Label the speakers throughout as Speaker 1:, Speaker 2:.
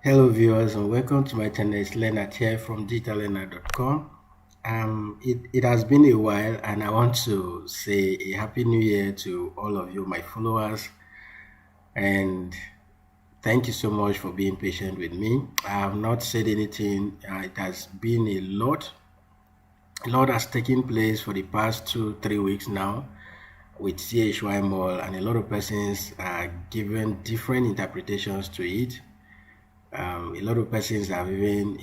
Speaker 1: Hello viewers and welcome to my channel. It's Leonard here from digitallearner.com. It has been a while and I want to say a happy new year to all of you, my followers, and thank you so much for being patient with me. I have not said anything. It has been a lot has taken place for the past 2-3 weeks now with Chymall, and a lot of persons are given different interpretations to it. A lot of persons have even,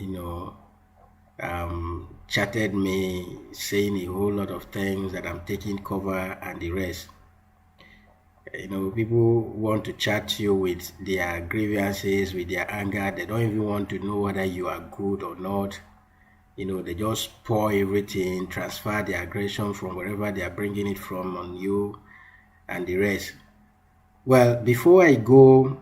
Speaker 1: chatted me saying a whole lot of things that I'm taking cover and the rest. People want to chat you with their grievances, with their anger. They don't even want to know whether you are good or not. They just pour everything, transfer the aggression from wherever they are bringing it from on you and the rest. Well, before I go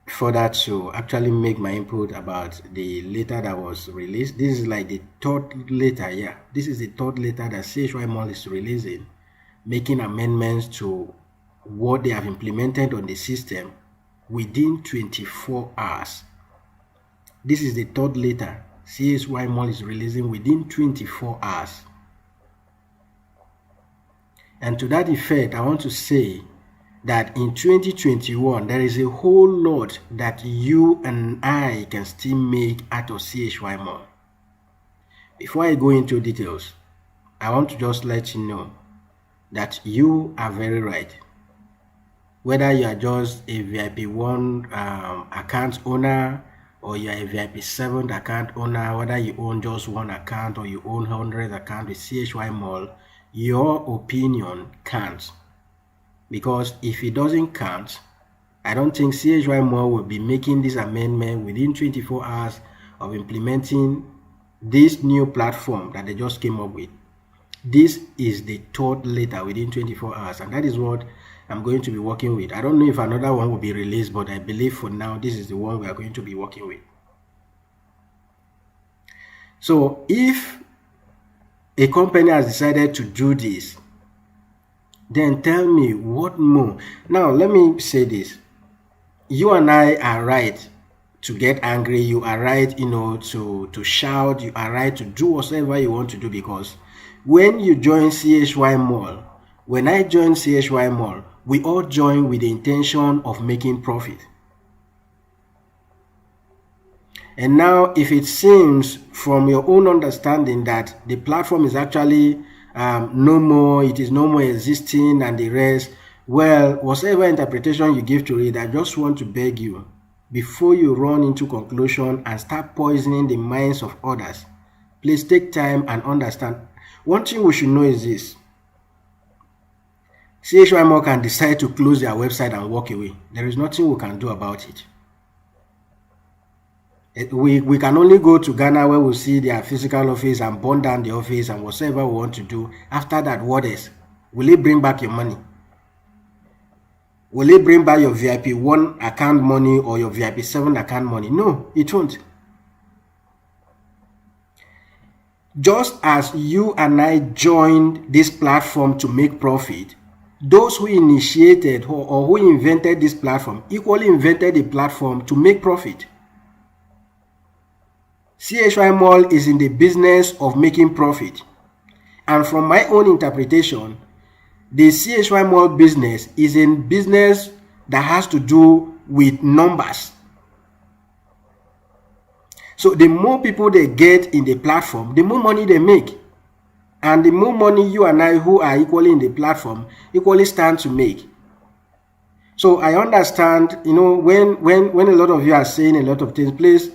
Speaker 1: further to actually make my input about the letter that was released, this is like the third letter. Yeah, this is the third letter that Chymall is releasing, making amendments to what they have implemented on the system within 24 hours. This is the third letter Chymall is releasing within 24 hours. And to that effect, I want to say that in 2021, there is a whole lot that you and I can still make out of Chymall. Before I go into details, I want to just let you know that you are very right. Whether you are just a VIP1 account owner, or you are a VIP7 account owner, whether you own just one account or you own 100 accounts with Chymall, your opinion counts. Because if it doesn't count, I don't think Chymall will be making this amendment within 24 hours of implementing this new platform that they just came up with. This is the third letter within 24 hours, and that is what I'm going to be working with. I don't know if another one will be released, but I believe for now this is the one we are going to be working with. So if a company has decided to do this, then tell me what more. Now let me say this. You and I are right to get angry. You are right, to shout. You are right to do whatever you want to do, because when you join Chymall, when I join Chymall, we all join with the intention of making profit. And now, if it seems from your own understanding that the platform is actually no more, it is no more existing and the rest, well, whatever interpretation you give to it, I just want to beg you, before you run into conclusion and start poisoning the minds of others, please take time and understand. One thing we should know is this: Chymall can decide to close their website and walk away. There is nothing we can do about it. We can only go to Ghana where we see their physical office and burn down the office and whatever we want to do. After that, what is? Will it bring back your money? Will it bring back your VIP1 account money or your VIP7 account money? No, it won't. Just as you and I joined this platform to make profit, those who initiated or who invented this platform equally invented the platform to make profit. Chymall is in the business of making profit. And from my own interpretation, the Chymall business is a business that has to do with numbers. So the more people they get in the platform, the more money they make. And the more money you and I, who are equally in the platform, equally stand to make. So I understand, when a lot of you are saying a lot of things, please,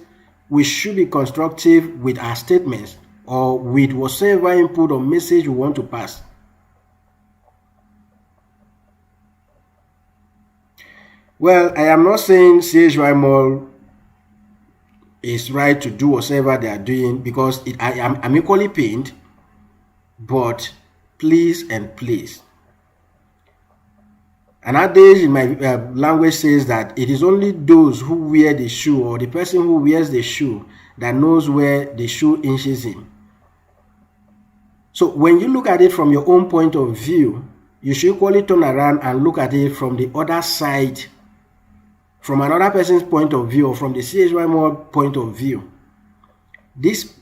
Speaker 1: we should be constructive with our statements or with whatever input or message we want to pass. Well, I am not saying Chymall is right to do whatever they are doing, because I'm equally pained, but please and please. An adage in my language says that it is only those who wear the shoe, or the person who wears the shoe, that knows where the shoe inches him. So when you look at it from your own point of view, you should equally turn around and look at it from the other side, from another person's point of view, or from the CHY Mall point of view, these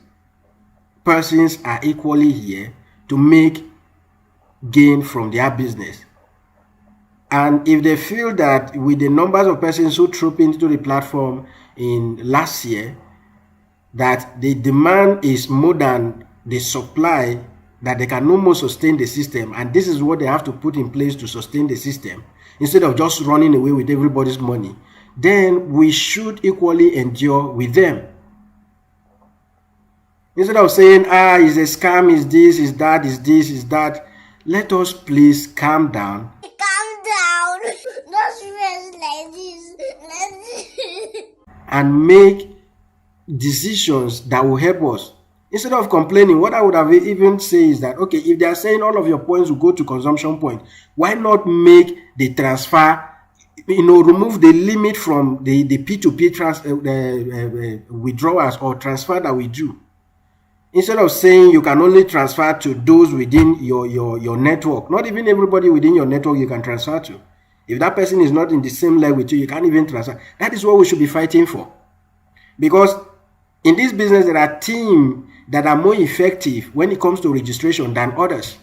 Speaker 1: persons are equally here to make gain from their business. And if they feel that with the numbers of persons who trooped into the platform in last year, that the demand is more than the supply, that they can no more sustain the system, and this is what they have to put in place to sustain the system, instead of just running away with everybody's money, then we should equally endure with them. Instead of saying, it's a scam, is this, is that, is this, is that, let us please calm down.
Speaker 2: Calm down. Don't stress like this.
Speaker 1: And make decisions that will help us. Instead of complaining, what I would have even say is that, okay, if they are saying all of your points will go to consumption point, why not make the transfer, remove the limit from the P2P withdrawals or transfer that we do. Instead of saying you can only transfer to those within your network, not even everybody within your network you can transfer to. If that person is not in the same level with you, you can't even transfer. That is what we should be fighting for. Because in this business, there are teams that are more effective when it comes to registration than others.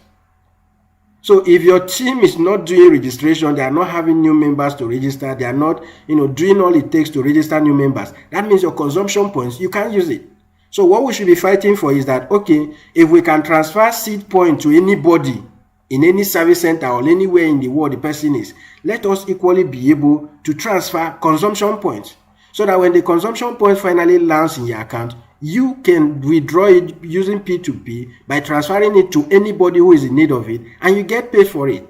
Speaker 1: So if your team is not doing registration, they are not having new members to register, they are not doing all it takes to register new members, that means your consumption points, you can't use it. So what we should be fighting for is that, okay, if we can transfer seed point to anybody in any service center or anywhere in the world the person is, let us equally be able to transfer consumption points, so that when the consumption point finally lands in your account, you can withdraw it using P2P by transferring it to anybody who is in need of it, and you get paid for it.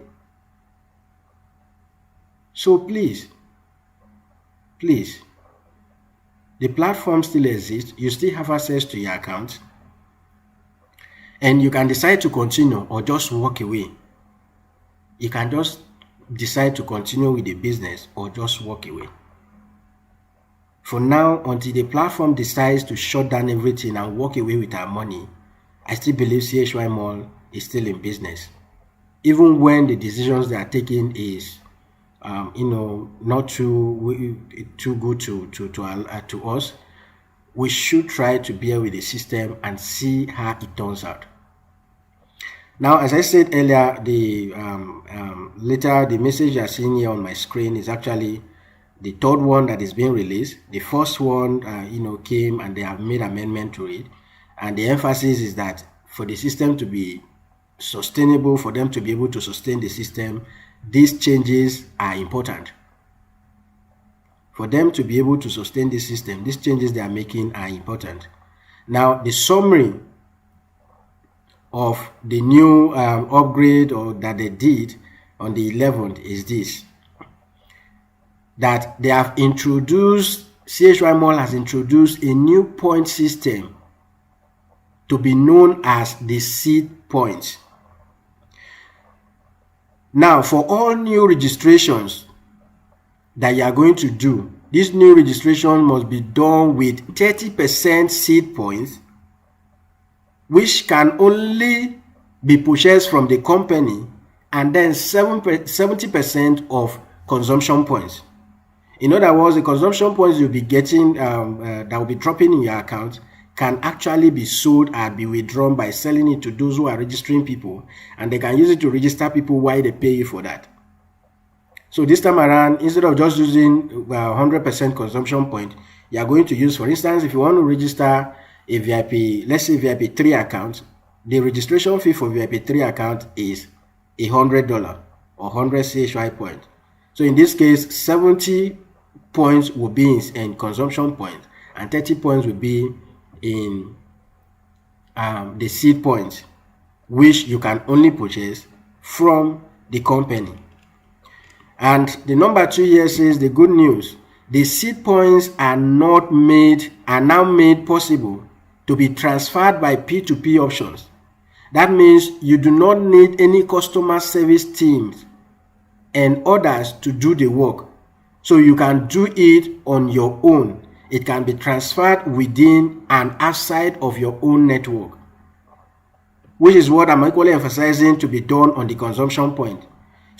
Speaker 1: So please, the platform still exists. You still have access to your account, and you can decide to continue or just walk away. You can just decide to continue with the business or just walk away. For now, until the platform decides to shut down everything and walk away with our money, I still believe CHY Mall is still in business. Even when the decisions they are taking is not too good to us, we should try to bear with the system and see how it turns out. Now, as I said earlier, the message you are seeing here on my screen is actually the third one that is being released. The first one, came and they have made amendment to it, and the emphasis is that for the system to be sustainable, for them to be able to sustain the system, these changes are important. For them to be able to sustain the system, these changes they are making are important. Now, the summary of the new upgrade that they did on the 11th is this: that they have introduced, CHY Mall has introduced a new point system to be known as the seed points. Now, for all new registrations that you are going to do, this new registration must be done with 30% seed points, which can only be purchased from the company, and then 70% of consumption points. In other words, the consumption points you'll be getting that will be dropping in your account can actually be sold and be withdrawn by selling it to those who are registering people, and they can use it to register people while they pay you for that. So this time around, instead of just using 100% consumption point, you are going to use, for instance, if you want to register a VIP, let's say VIP 3 account, the registration fee for VIP 3 account is $100 or 100 CHY points. So in this case, 70 points will be in consumption points, and 30 points will be in the seed points, which you can only purchase from the company. And the number 2 here says the good news: the seed points are now made possible to be transferred by P2P options. That means you do not need any customer service teams and others to do the work. So you can do it on your own. It can be transferred within and outside of your own network, which is what I'm equally emphasizing to be done on the consumption point.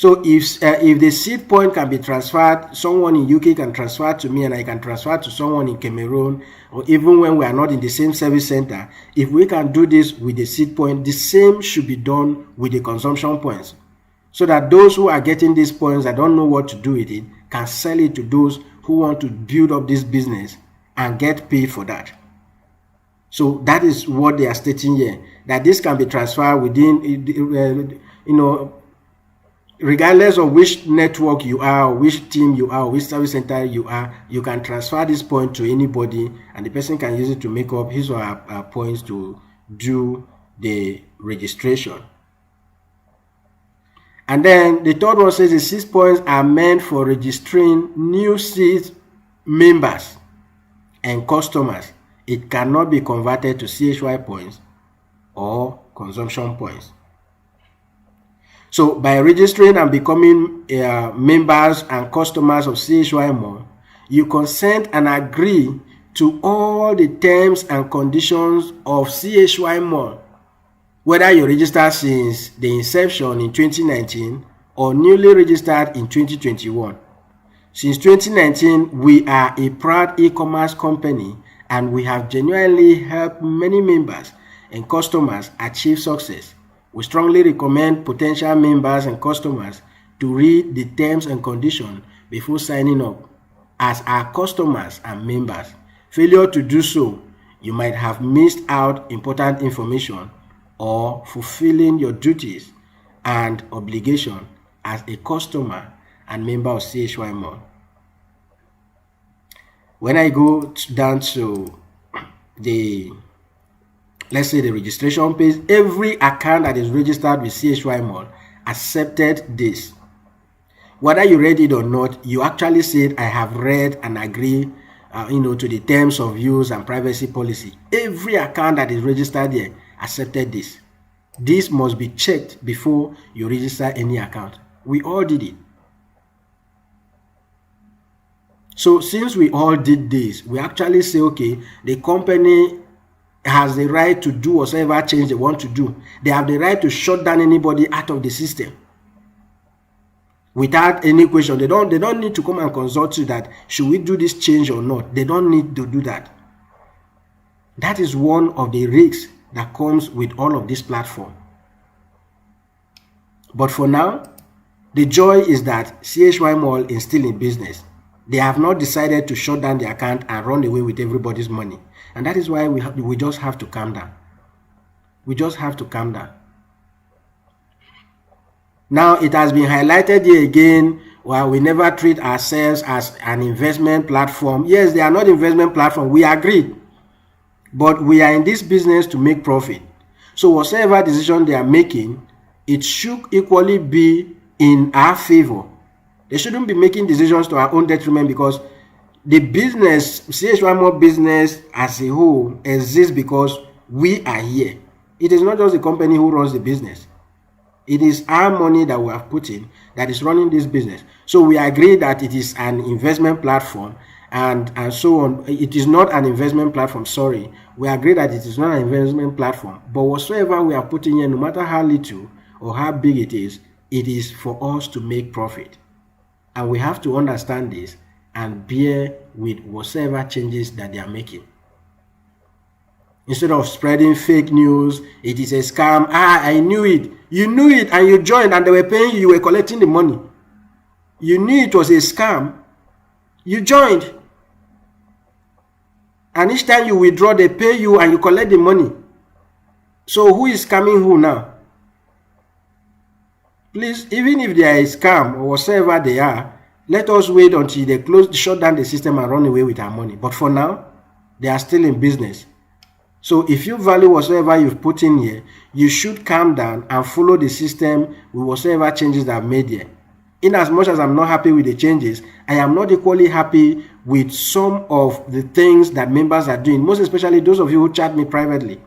Speaker 1: So if the seed point can be transferred, someone in UK can transfer to me and I can transfer to someone in Cameroon, or even when we are not in the same service center, if we can do this with the seed point, the same should be done with the consumption points. So that those who are getting these points that don't know what to do with it can sell it to those who want to build up this business and get paid for that. So that is what they are stating here, that this can be transferred within, regardless of which network you are, or which team you are, or which service center you are, you can transfer this point to anybody and the person can use it to make up his or her points to do the registration. And then the third one says the 6 points are meant for registering new seed members and customers. It cannot be converted to CHY points or consumption points. So by registering and becoming members and customers of CHY Mall, you consent and agree to all the terms and conditions of CHY Mall, whether you registered since the inception in 2019 or newly registered in 2021. Since 2019, we are a proud e-commerce company and we have genuinely helped many members and customers achieve success. We strongly recommend potential members and customers to read the terms and conditions before signing up as our customers and members. Failure to do so, you might have missed out important information or fulfilling your duties and obligation as a customer and member of CHY Mall. When I go down to let's say the registration page, every account that is registered with CHY Mall accepted this. Whether you read it or not, you actually said, I have read and agree to the terms of use and privacy policy. Every account that is registered here accepted this. This must be checked before you register any account. We all did it. So since we all did this, we actually say, okay, the company has the right to do whatever change they want to do. They have the right to shut down anybody out of the system without any question. They don't need to come and consult you that should we do this change or not. They don't need to do that. That is one of the risks that comes with all of this platform. But for now, the joy is that CHY Mall is still in business. They have not decided to shut down the account and run away with everybody's money. And that is why we just have to calm down. We just have to calm down. Now, it has been highlighted here again, while we never treat ourselves as an investment platform. Yes, they are not investment platform. We agree. But we are in this business to make profit. So whatever decision they are making, it should equally be in our favor. They shouldn't be making decisions to our own detriment, because the business, CHY Mall business as a whole, exists because we are here. It is not just the company who runs the business. It is our money that we have put in that is running this business. So we agree that it is an investment platform and so on. It is not an investment platform, sorry. We agree that it is not an investment platform. But whatsoever we are putting in, no matter how little or how big it is for us to make profit. And we have to understand this and bear with whatever changes that they are making. Instead of spreading fake news, it is a scam. I knew it. You knew it and you joined and they were paying you, you were collecting the money. You knew it was a scam. You joined. And each time you withdraw, they pay you and you collect the money. So who is scamming who now? Please, even if they are a scam or whatever they are, let us wait until they shut down the system and run away with our money. But for now, they are still in business. So if you value whatever you've put in here, you should calm down and follow the system with whatever changes that are made here. In as much as I'm not happy with the changes, I am not equally happy with some of the things that members are doing, most especially those of you who chat me privately.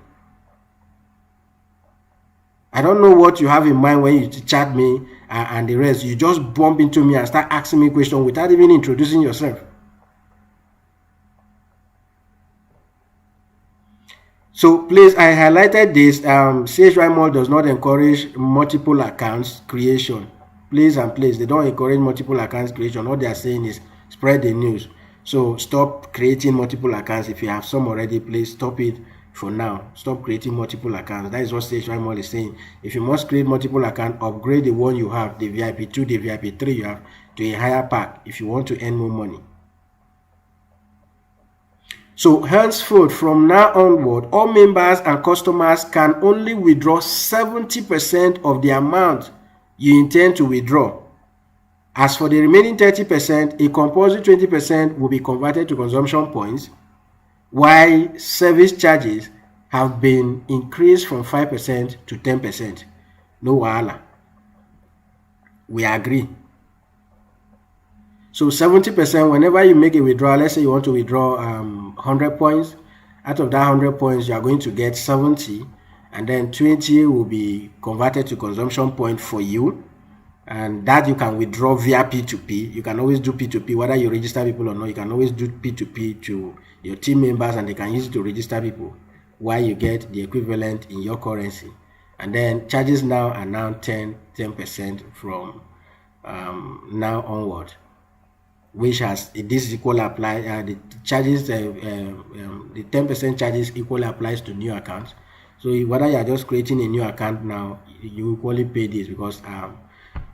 Speaker 1: I don't know what you have in mind when you chat me and the rest. You just bump into me and start asking me questions without even introducing yourself. So please, I highlighted this. CHY Mall does not encourage multiple accounts creation. place and place. They don't encourage multiple accounts creation. All they are saying is spread the news. So stop creating multiple accounts. If you have some already, please stop it for now. Stop creating multiple accounts. That is what Chymall is saying. If you must create multiple accounts, upgrade the one you have, the VIP2, the VIP3 you have, to a higher pack if you want to earn more money. So henceforth, from now onward, all members and customers can only withdraw 70% of the amount you intend to withdraw. As for the remaining 30%, a compulsory 20% will be converted to consumption points, while service charges have been increased from 5% to 10%. No wahala. We agree. So 70%, whenever you make a withdrawal, let's say you want to withdraw 100 points, out of that 100 points, you are going to get 70, and then 20 will be converted to consumption point for you, and that you can withdraw via P2P. You can always do P2P, whether you register people or not. You can always do P2P to your team members, and they can use it to register people, while you get the equivalent in your currency. And then charges now are now 10% from now onward, which has this equal apply the charges, the 10% charges equally applies to new accounts. So whether you are just creating a new account now, you equally pay this, because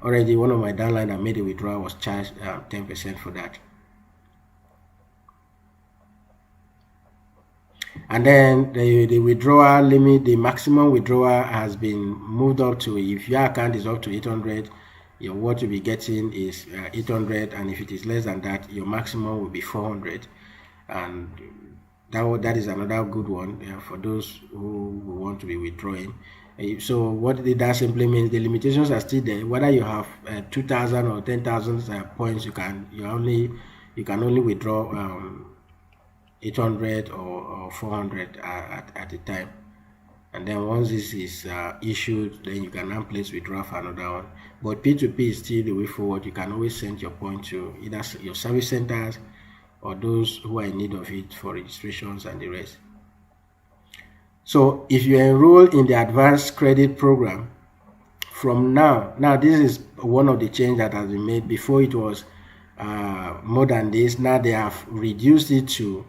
Speaker 1: already one of my downline that made a withdrawal was charged 10% for that. And then the withdrawal limit, the maximum withdrawal has been moved up to, if your account is up to 800, what you'll be getting is 800, and if it is less than that, your maximum will be 400. And that is another good one for those who want to be withdrawing. So what that simply means, the limitations are still there. Whether you have 2,000 or 10,000 points, you can only withdraw 800 or 400 at a time. And then once this is issued, then you can now place withdrawal for another one. But P2P is still the way forward. You can always send your point to either your service centers or those who are in need of it for registrations and the rest. So if you enroll in the advanced credit program, from now this is one of the changes that has been made. Before it was more than this. Now they have reduced it to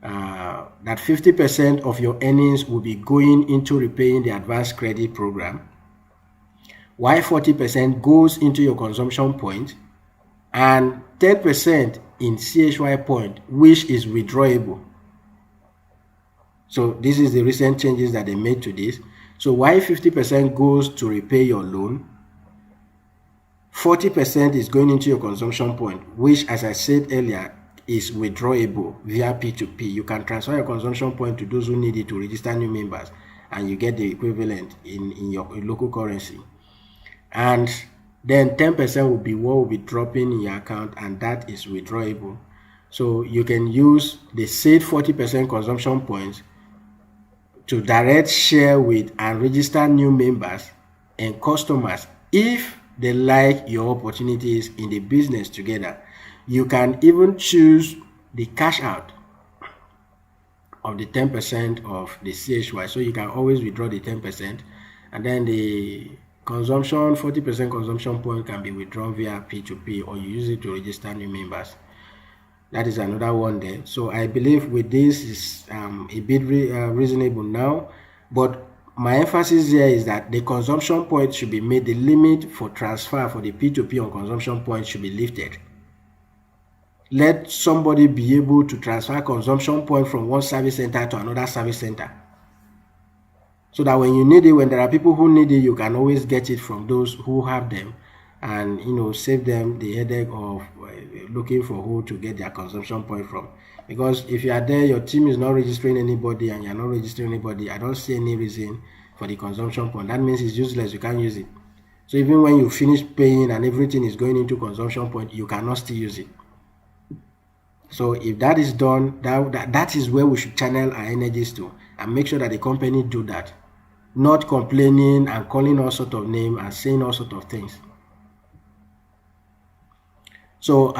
Speaker 1: that 50% of your earnings will be going into repaying the advanced credit program, while 40% goes into your consumption point, and 10% in CHY point, which is withdrawable. So this is the recent changes that they made to this. So while 50% goes to repay your loan, 40% is going into your consumption point, which, as I said earlier, is withdrawable via P2P. You can transfer your consumption point to those who need it to register new members, and you get the equivalent in your local currency. And then 10% will be what will be dropping in your account, and that is withdrawable. So you can use the said 40% consumption points to direct share with and register new members and customers if they like your opportunities in the business together. You can even choose the cash out of the 10% of the CHY. So you can always withdraw the 10%, and then the consumption, 40% consumption point can be withdrawn via P2P, or you use it to register new members. That is another one there. So I believe with this is a bit reasonable now, but my emphasis here is that the consumption point should be made, the limit for transfer for the P2P on consumption point should be lifted. Let somebody be able to transfer consumption point from one service center to another service center, so that when you need it, when there are people who need it, you can always get it from those who have them, and save them the headache of looking for who to get their consumption point from. Because if you are there, your team is not registering anybody, and you're not registering anybody, I don't see any reason for the consumption point. That means it's useless, you can't use it. So even when you finish paying and everything is going into consumption point, you cannot still use it. So if that is done, that is where we should channel our energies to, and make sure that the company do that, not complaining and calling all sort of names and saying all sort of things. So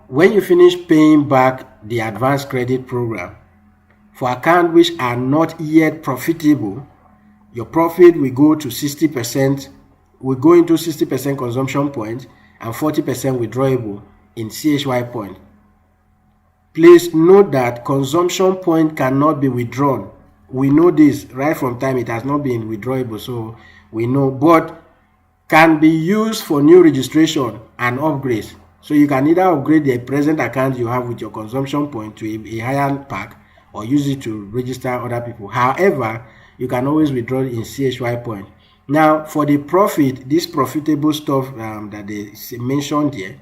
Speaker 1: when you finish paying back the advanced credit program, for accounts which are not yet profitable, your profit will go to 60% we go into 60% consumption point and 40% withdrawable in CHY point. Please note that consumption point cannot be withdrawn. We know this right from time. It has not been withdrawable, so we know, but can be used for new registration and upgrades. So you can either upgrade the present account you have with your consumption point to a higher pack, or use it to register other people. However, you can always withdraw in CHY point. Now, for the profit, this profitable stuff that they mentioned here,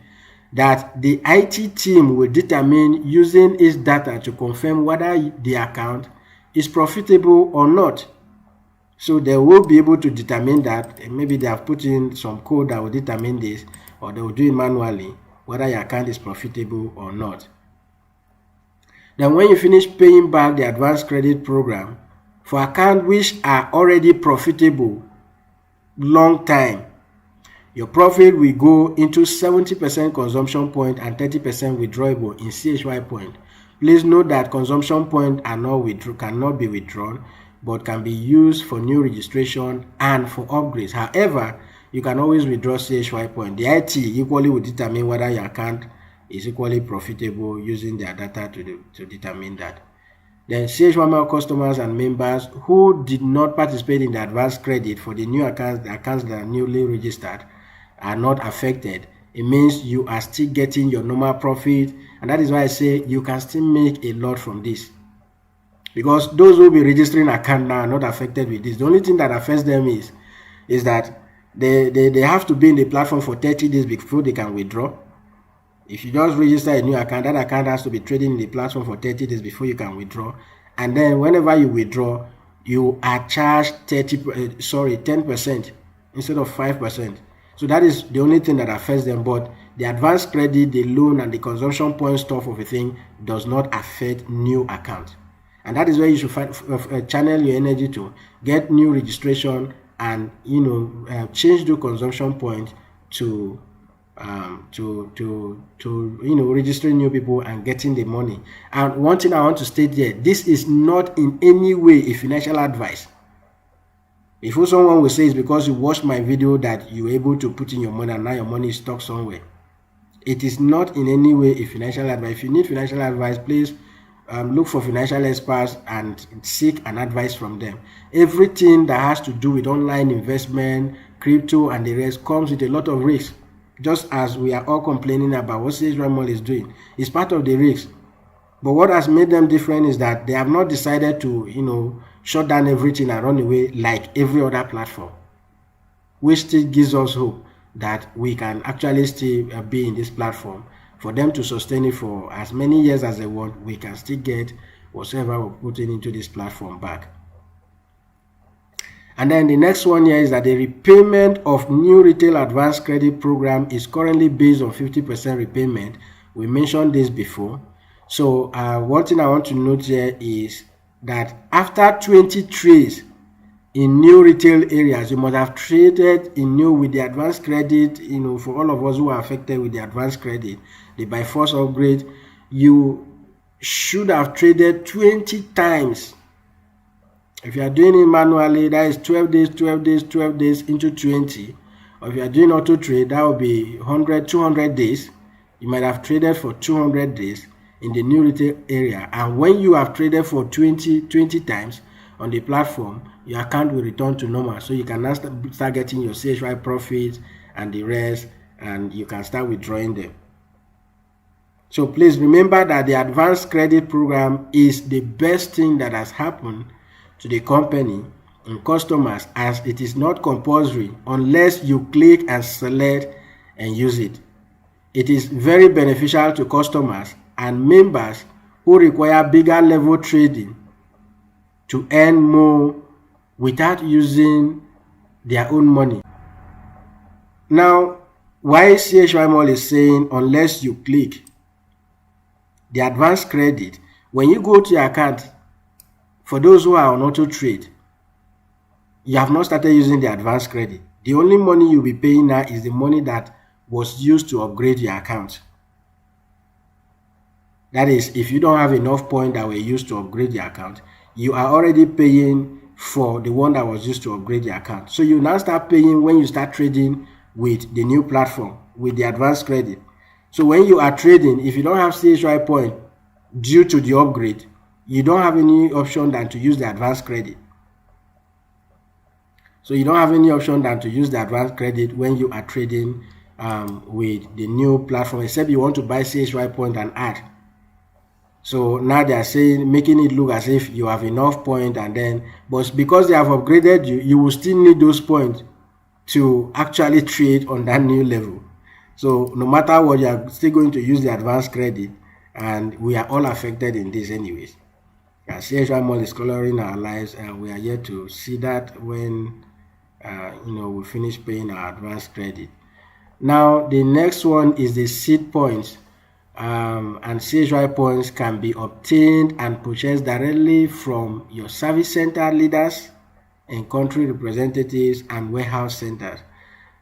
Speaker 1: that the IT team will determine using its data to confirm whether the account is profitable or not. So they will be able to determine that. Maybe they have put in some code that will determine this, or they will do it manually, whether your account is profitable or not. Then when you finish paying back the advanced credit program, for accounts which are already profitable long time, your profit will go into 70% consumption point and 30% withdrawable in CHY point. Please note that consumption point cannot be withdrawn, but can be used for new registration and for upgrades. However, you can always withdraw CHY point. The IT equally will determine whether your account is equally profitable using their data to determine that. Then CHY customers and members who did not participate in the advanced credit for the new accounts, the accounts that are newly registered, are not affected. It means you are still getting your normal profit, and that is why I say you can still make a lot from this. Because those who will be registering account now are not affected with this. The only thing that affects them is that they have to be in the platform for 30 days before they can withdraw. If you just register a new account, that account has to be trading in the platform for 30 days before you can withdraw. And then whenever you withdraw, you are charged 10% instead of 5%. So that is the only thing that affects them. But the advanced credit, the loan, and the consumption point stuff of a thing does not affect new accounts. And that is where you should channel your energy to get new registration and change the consumption point to registering new people and getting the money. And one thing I want to state here: this is not in any way a financial advice. If someone will say it's because you watched my video that you were able to put in your money and now your money is stuck somewhere, it is not in any way a financial advice. If you need financial advice, please look for financial experts and seek an advice from them. Everything that has to do with online investment, crypto, and the rest comes with a lot of risks. Just as we are all complaining about what Chymall is doing, it's part of the risk. But what has made them different is that they have not decided to, shut down everything and run away like every other platform, which still gives us hope that we can actually still be in this platform. For them to sustain it for as many years as they want, we can still get whatever we're putting into this platform back. And then the next one here is that the repayment of new retail advanced credit program is currently based on 50% repayment. We mentioned this before. So one thing I want to note here is that after 20 trades in new retail areas, you must have traded in new with the advanced credit. For all of us who are affected with the advanced credit, the by force upgrade, you should have traded 20 times. If you are doing it manually, that is 12 days, 12 days, 12 days into 20. Or if you are doing auto trade, that will be 100, 200 days. You might have traded for 200 days in the new retail area. And when you have traded for 20 times on the platform, your account will return to normal. So you can now start getting your CHY profits and the rest, and you can start withdrawing them. So please remember that the advanced credit program is the best thing that has happened to the company and customers, as it is not compulsory unless you click and select and use it. It is very beneficial to customers and members who require bigger level trading to earn more without using their own money. Now, why Chymall is saying unless you click the advanced credit, when you go to your account, for those who are on auto trade, you have not started using the advanced credit. The only money you'll be paying now is the money that was used to upgrade your account. That is, if you don't have enough points that were used to upgrade your account, you are already paying for the one that was used to upgrade the account. So you now start paying when you start trading with the new platform, with the advanced credit. So when you are trading, if you don't have CHY point due to the upgrade, you don't have any option than to use the advanced credit. So you don't have any option than to use the advanced credit when you are trading with the new platform, except you want to buy CHY point and add. So now they are saying, making it look as if you have enough point, and then, but because they have upgraded you, you will still need those points to actually trade on that new level. So no matter what, you are still going to use the advanced credit, and we are all affected in this anyways. CHY Mall is coloring our lives, and we are yet to see that when we finish paying our advanced credit. Now the next one is the seed points. And CHY points can be obtained and purchased directly from your service center leaders and country representatives and warehouse centers,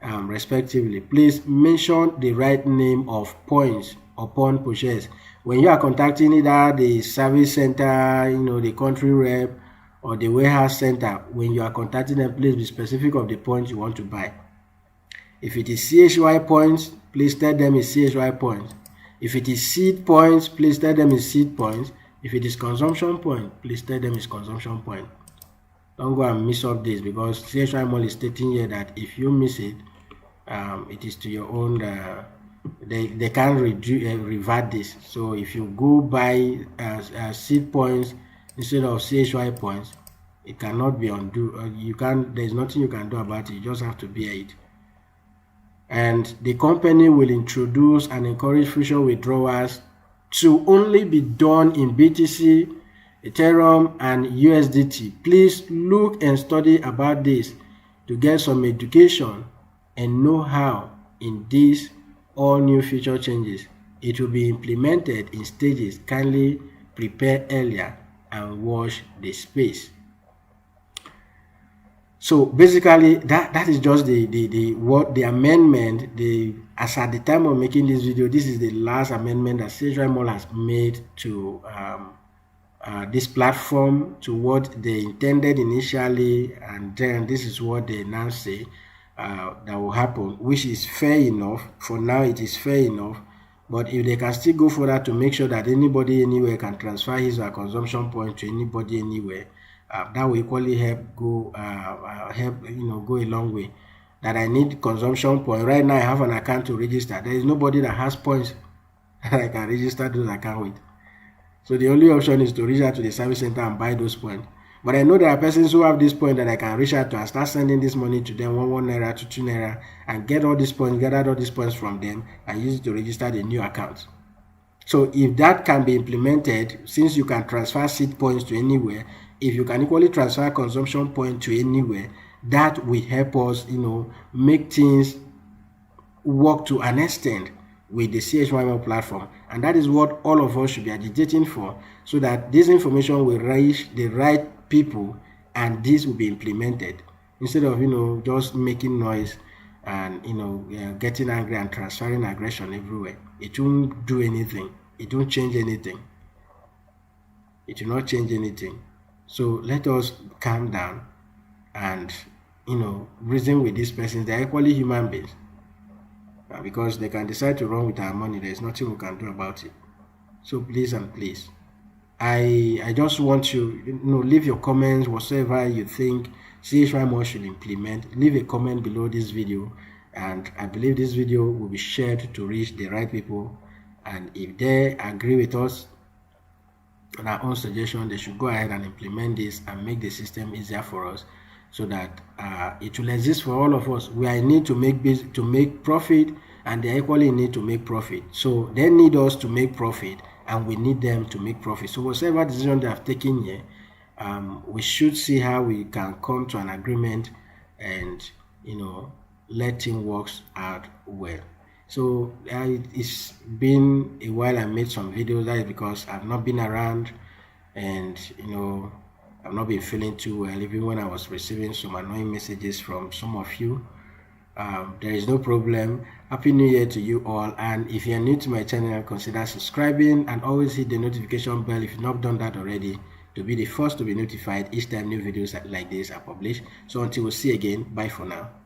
Speaker 1: respectively. Please mention the right name of points upon purchase. When you are contacting either the service center, the country rep, or the warehouse center, when you are contacting them, please be specific of the points you want to buy. If it is CHY points, please tell them it's CHY points. If it is seed points, please tell them it's seed points. If it is consumption point, please tell them it's consumption point. Don't go and miss up this, because CHY Mall is stating here that if you miss it, it is to your own. They can't revert this. So if you go buy seed points instead of CHY points, it cannot be undo. You can't. There's nothing you can do about it. You just have to bear it. And the company will introduce and encourage future withdrawals to only be done in BTC, Ethereum, and USDT. Please look and study about this to get some education and know-how in these all new future changes. It will be implemented in stages. Kindly prepare earlier and watch the space. So basically, that is just the amendment. As at the time of making this video, this is the last amendment that CHY Mall has made to this platform, to what they intended initially, and then this is what they now say that will happen, which is fair enough. For now, it is fair enough. But if they can still go further to make sure that anybody anywhere can transfer his or her consumption point to anybody anywhere, that will equally help go a long way. That I need consumption point. Right now I have an account to register. There is nobody that has points that I can register those account with. So the only option is to reach out to the service center and buy those points. But I know there are persons who have this point that I can reach out to and start sending this money to them, 1 naira to 2 naira, and get all these points, gather all these points from them, and use it to register the new account. So if that can be implemented, since you can transfer seed points to anywhere, if you can equally transfer consumption point to anywhere, that will help us, make things work to an extent with the CHY Mall platform. And that is what all of us should be agitating for, so that this information will reach the right people and this will be implemented, instead of, just making noise and, getting angry and transferring aggression everywhere. It won't do anything. It won't change anything. It will not change anything. So let us calm down and, reason with these persons. They are equally human beings. Because they can decide to run with our money. There is nothing we can do about it. So please and please, I just want you, leave your comments, whatsoever you think CHY Mall should implement. Leave a comment below this video, and I believe this video will be shared to reach the right people. And if they agree with us on our own suggestion, they should go ahead and implement this and make the system easier for us, so that it will exist for all of us. We are in need to make profit, and they equally need to make profit. So they need us to make profit, and we need them to make profit. So whatever decision they have taken here, we should see how we can come to an agreement and, let things work out well. So it's been a while I made some videos. That is because I've not been around, and I've not been feeling too well, even when I was receiving some annoying messages from some of you. There is no problem. Happy New Year to you all. And if you are new to my channel, consider subscribing and always hit the notification bell if you've not done that already, to be the first to be notified each time new videos like this are published. So until we see again, bye for now.